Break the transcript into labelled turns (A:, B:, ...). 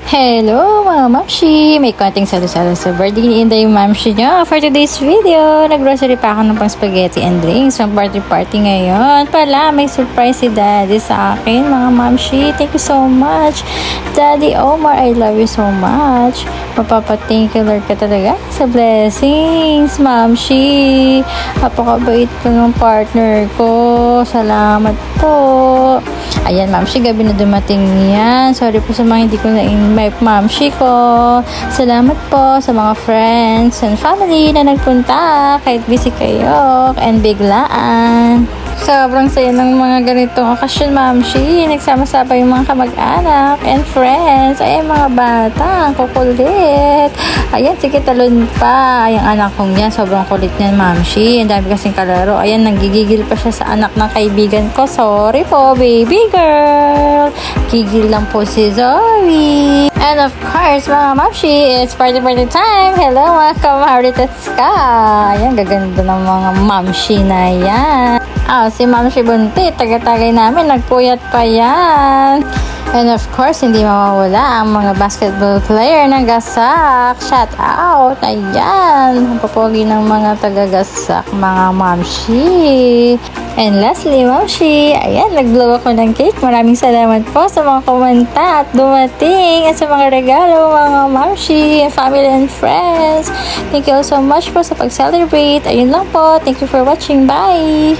A: Hello mga mamshi! May konting salo-salo sa birthday ni Inday yung mamshi nyo. For today's video, nag-grocery pa ako ng pang spaghetti and drinks. Ang party-party ngayon. Pala, may surprise si Daddy sa akin mga mamshi. Thank you so much. Daddy Omar, I love you so much. Mapapa-thank you Lord ka talaga sa blessings, mamshi. Napakabait ko ng partner ko. Salamat po. Ayan, mamshi, gabi na dumating yan. Sorry po sa mga hindi ko na-invite, mamshi ko. Salamat po sa mga friends and family na nagpunta kahit busy kayo and biglaan. Sobrang saya ng mga ganitong okasyon, mamshi. Nagsama-sapa yung mga kamag-anak and friends. Ayan, mga bata. Ang kukulit. Ayan, sige, talon pa. Yung anak kong yan, sobrang kulit niyan, mamshi. Ang dami kasing kalaro. Ayan, nanggigigil pa siya sa anak ng kaibigan ko. Sorry po, baby girl. Gigil lang po si Zoe. And of course, mga mamshi, it's party time. Hello, mga kamaritas ka. Ayan, gaganda ng mga mamshi na yan. Si Mamshi Bunti, taga-tagay namin, nagpuyat pa yan. And of course, hindi mawawala ang mga basketball player ng Gasak. Shout out! Ayan, ang papogi ng mga taga-Gasak, mga Mamshi. And lastly, Mamshi, ayan, nag-blow ako ng cake. Maraming salamat po sa mga komenta at dumating at sa mga regalo, mga Mamshi, and family and friends. Thank you all so much po sa pag-celebrate. Ayun lang po. Thank you for watching. Bye!